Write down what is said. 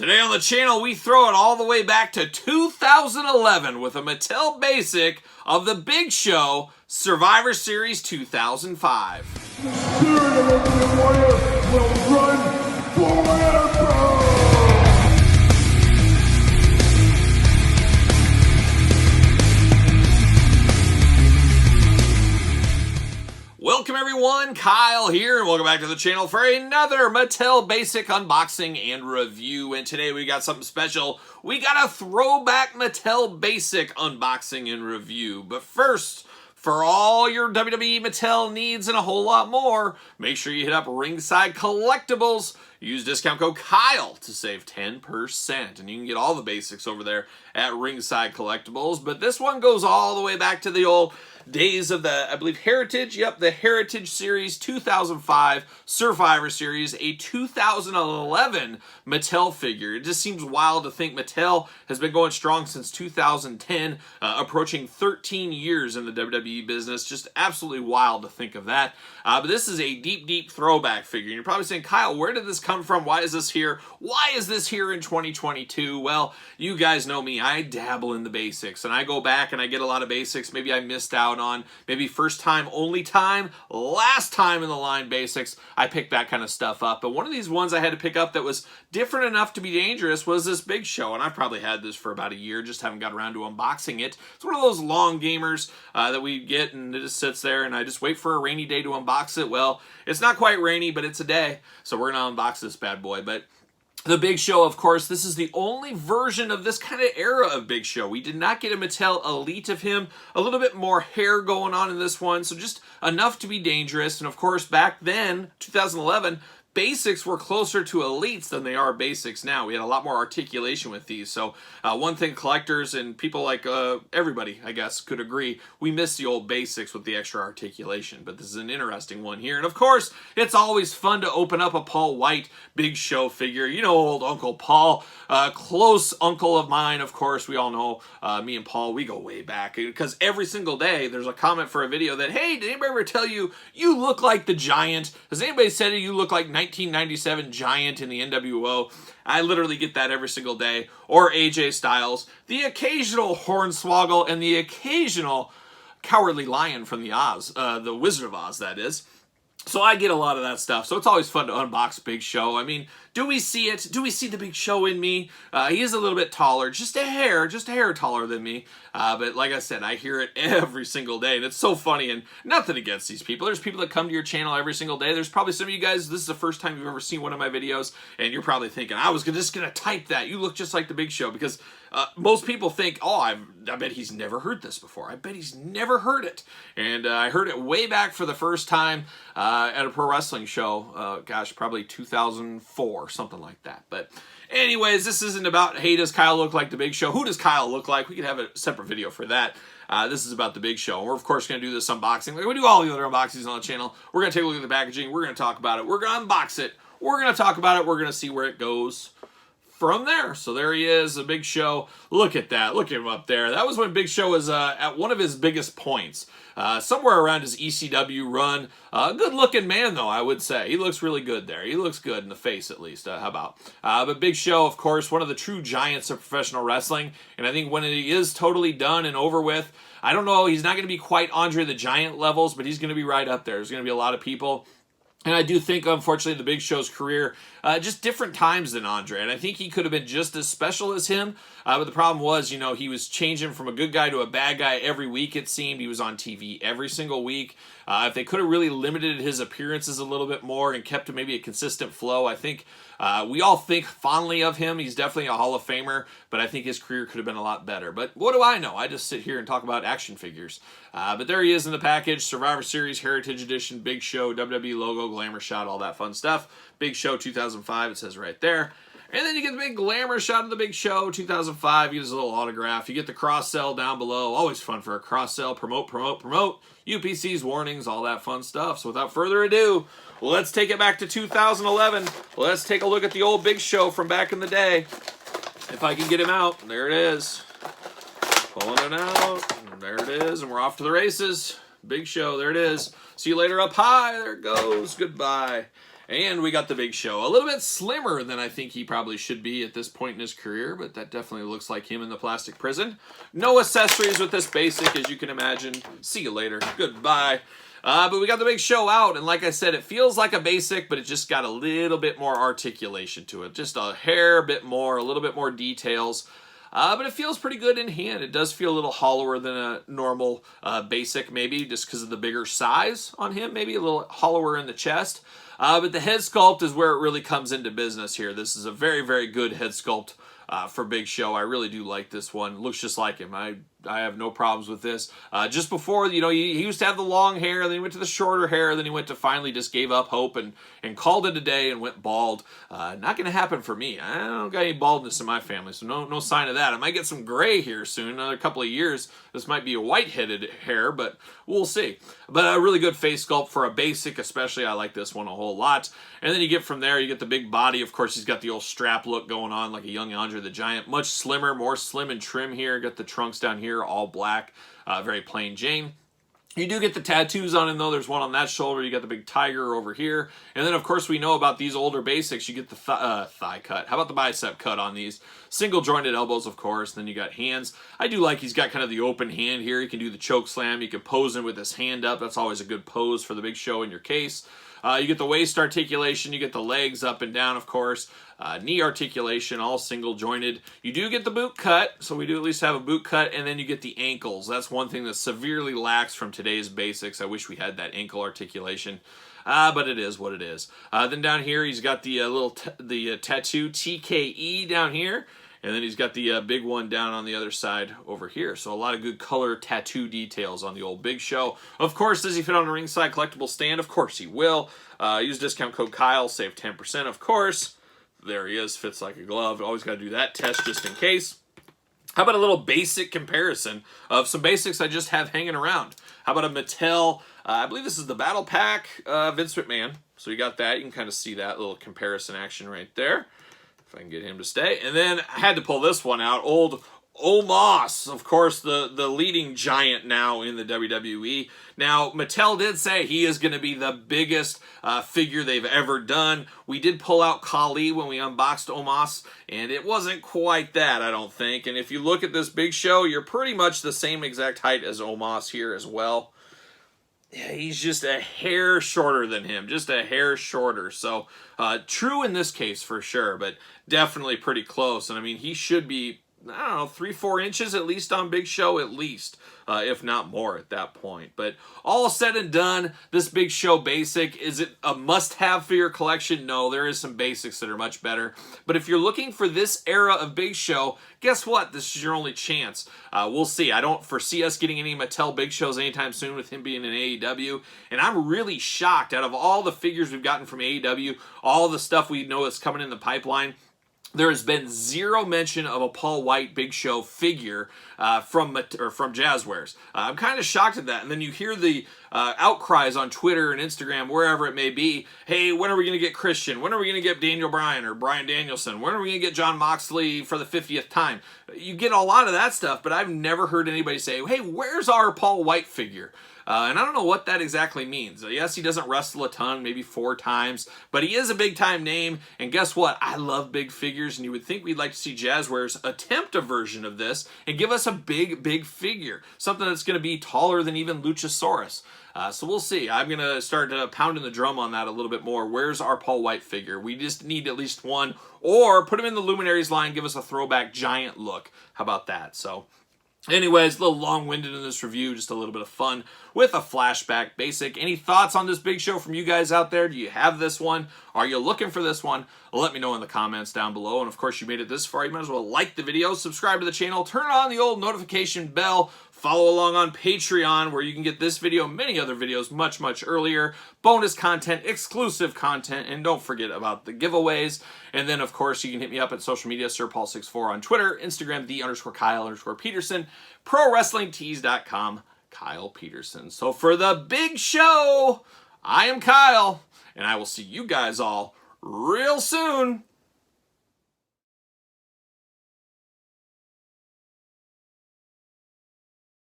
Today on the channel, we throw it all the way back to 2011 with a Mattel Basic of The Big Show, Survivor Series 2005. The spirit of Ultimate Warrior will run forever! Welcome everyone, Kyle here, and welcome back to the channel for another Mattel Basic unboxing and review. And today we got something special. We got a throwback Mattel Basic unboxing and review. But first, for all your WWE Mattel needs and a whole lot more, make sure you hit up Ringside Collectibles. Use discount code Kyle to save 10%. And you can get all the basics over there at Ringside Collectibles. But this one goes all the way back to the old days of the, I believe, Heritage. Yep, the Heritage Series 2005 Survivor Series, a 2011 Mattel figure. It just seems wild to think Mattel has been going strong since 2010, approaching 13 years in the WWE business. Just absolutely wild to think of that. But this is a deep, deep throwback figure. And you're probably saying, Kyle, where did this come from? Why is this here? Why is this here in 2022? Well, you guys know me. I dabble in the basics, and I go back and I get a lot of basics. Maybe I missed out on, maybe first time, only time, last time in the line basics. I picked that kind of stuff up. But one of these ones I had to pick up that was different enough to be dangerous was this Big Show. And I've probably had this for about a year, just haven't got around to unboxing it. It's one of those long gamers that we get, and it just sits there, and I just wait for a rainy day to unbox it. Well, it's not quite rainy, but it's a day. So we're going to unbox this bad boy. But the Big Show, of course, this is the only version of this kind of era of Big Show. We did not get a Mattel Elite of him. A little bit more hair going on in this one, so just enough to be dangerous. And of course, back then, 2011, basics were closer to elites than they are basics now. We had a lot more articulation with these. So one thing collectors and people like everybody, I guess, could agree, we miss the old basics with the extra articulation. But this is an interesting one here. And of course, it's always fun to open up a Paul White Big Show figure. You know, old Uncle Paul, close uncle of mine, of course. We all know me and Paul, we go way back. Because every single day, there's a comment for a video that, hey, did anybody ever tell you, you look like the Giant? Has anybody said you look like 1997 Giant in the NWO? I literally get that every single day. Or AJ Styles. The occasional Hornswoggle and the occasional Cowardly Lion from the Oz, the Wizard of Oz, that is. So I get a lot of that stuff. So it's always fun to unbox Big Show. I mean, do we see it? Do we see the Big Show in me? He is a little bit taller, just a hair taller than me. But like I said, I hear it every single day, and it's so funny. And nothing against these people. There's people that come to your channel every single day. There's probably some of you guys, this is the first time you've ever seen one of my videos, and you're probably thinking, I was just going to type that. You look just like the Big Show, because most people think, oh, I bet he's never heard this before. I bet he's never heard it. And I heard it way back for the first time at a pro wrestling show. Gosh, probably 2004, something like that. But anyways, this isn't about, hey, does Kyle look like the Big Show? Who does Kyle look like? We could have a separate video for that. This is about the Big Show. And we're, of course, going to do this unboxing. Like we do all the other unboxings on the channel. We're going to take a look at the packaging. We're going to talk about it. We're going to unbox it. We're going to talk about it. We're going to see where it goes from there. So there he is, the Big Show. Look at that. Look at him up there. That was when Big Show was at one of his biggest points. Somewhere around his ECW run. Good looking man, though, I would say. He looks really good there. He looks good in the face, at least. How about? But Big Show, of course, one of the true giants of professional wrestling. And I think when he is totally done and over with, I don't know, he's not going to be quite Andre the Giant levels, but he's going to be right up there. There's going to be a lot of people. And I do think, unfortunately, the Big Show's career, just different times than Andre. And I think he could have been just as special as him. But the problem was, you know, he was changing from a good guy to a bad guy every week, it seemed. He was on TV every single week. If they could have really limited his appearances a little bit more and kept maybe a consistent flow, I think we all think fondly of him. He's definitely a Hall of Famer, but I think his career could have been a lot better. But what do I know? I just sit here and talk about action figures. But there he is in the package. Survivor Series, Heritage Edition, Big Show, WWE logo, glamour shot, all that fun stuff. Big Show 2005, it says right there. And then you get the big glamour shot of the Big Show 2005. You get his little autograph. You get the cross-sell down below. Always fun for a cross-sell. Promote, promote, promote. UPCs, warnings, all that fun stuff. So without further ado, let's take it back to 2011. Let's take a look at the old Big Show from back in the day. If I can get him out. There it is. Pulling it out. There it is. And we're off to the races. Big Show. There it is. See you later up high. There it goes. Goodbye. And we got the Big Show. A little bit slimmer than I think he probably should be at this point in his career, but that definitely looks like him in the plastic prison. No accessories with this basic, as you can imagine. See you later. Goodbye. But we got the Big Show out, and like I said, it feels like a basic, but it just got a little bit more articulation to it. Just a hair bit more, a little bit more details. But it feels pretty good in hand. It does feel a little hollower than a normal basic, maybe, just because of the bigger size on him. Maybe a little hollower in the chest. But the head sculpt is where it really comes into business here. This is a very, very good head sculpt for Big Show. I really do like this one. Looks just like him. I have no problems with this. Just before, you know, he used to have the long hair, then he went to the shorter hair, then he went to finally just gave up hope and called it a day and went bald. Not going to happen for me. I don't got any baldness in my family, so no sign of that. I might get some gray here soon. Another couple of years, this might be a white-headed hair, but we'll see. But a really good face sculpt for a basic, especially. I like this one a whole lot. And then you get from there, you get the big body. Of course, he's got the old strap look going on like a young Andre the Giant. Much slimmer, more slim and trim here. Got the trunks down here. All black, very plain Jane. You do get the tattoos on him, though. There's one on that shoulder. You got the big tiger over here. And then, of course, we know about these older basics. You get the thigh cut. How about the bicep cut on these? Single jointed elbows, of course. Then you got hands. I do like he's got kind of the open hand here. You can do the choke slam. You can pose him with his hand up. That's always a good pose for the Big Show in your case. You get the waist articulation. You get the legs up and down, of course. Knee articulation, all single jointed. You do get the boot cut, so we do at least have a boot cut, and then you get the ankles. That's one thing that severely lacks from today's basics. I wish we had that ankle articulation, but it is what it is. Then down here, he's got the tattoo TKE down here, and then he's got the big one down on the other side over here. So a lot of good color tattoo details on the old Big Show. Of course, does he fit on a ringside collectible stand? Of course he will. Use discount code Kyle, save 10%, of course. There he is, fits like a glove. Always got to do that test just in case. How about a little basic comparison of some basics I just have hanging around? How about a Mattel, I believe this is the Battle Pack Vince McMahon. So you got that. You can kind of see that little comparison action right there. If I can get him to stay. And then I had to pull this one out. Old Omos, of course, the leading giant now in the WWE. Now, Mattel did say he is going to be the biggest figure they've ever done. We did pull out Kali when we unboxed Omos, and it wasn't quite that, I don't think. And if you look at this Big Show, you're pretty much the same exact height as Omos here as well. Yeah, he's just a hair shorter than him, just a hair shorter. So, true in this case for sure, but definitely pretty close. And I mean, he should be, I don't know, 3-4 inches at least on Big Show, at least, if not more at that point. But all said and done, this Big Show basic, is it a must-have for your collection? No, there is some basics that are much better. But if you're looking for this era of Big Show, guess what? This is your only chance. We'll see. I don't foresee us getting any Mattel Big Shows anytime soon with him being in AEW. And I'm really shocked, out of all the figures we've gotten from AEW, all the stuff we know is coming in the pipeline, there has been zero mention of a Paul White Big Show figure from Jazzwares. I'm kind of shocked at that. And then you hear the outcries on Twitter and Instagram, wherever it may be. Hey, when are we going to get Christian? When are we going to get Daniel Bryan or Bryan Danielson? When are we going to get Jon Moxley for the 50th time? You get a lot of that stuff, but I've never heard anybody say, hey, where's our Paul White figure? And I don't know what that exactly means. Yes, he doesn't wrestle a ton, maybe 4 times, but he is a big-time name, and guess what? I love big figures, and you would think we'd like to see Jazzwares attempt a version of this and give us a big figure, something that's going to be taller than even Luchasaurus. So we'll see. I'm going to start pounding the drum on that a little bit more. Where's our Paul White figure? We just need at least one, or put him in the Luminaries line, give us a throwback giant look. How about that? So anyways, a little long-winded in this review, just a little bit of fun with a flashback basic. Any thoughts on this Big Show from you guys out there? Do you have this one? Are you looking for this one? Let me know in the comments down below. And of course, you made it this far, you might as well like the video, subscribe to the channel, turn on the old notification bell, follow along on Patreon, where you can get this video and many other videos much earlier, bonus content, exclusive content, and don't forget about the giveaways. And then, of course, you can hit me up at social media, SirPaul64 on Twitter, Instagram, _Kyle_Peterson, ProWrestlingTees.com, Kyle Peterson. So for the Big Show, I am Kyle, and I will see you guys all real soon.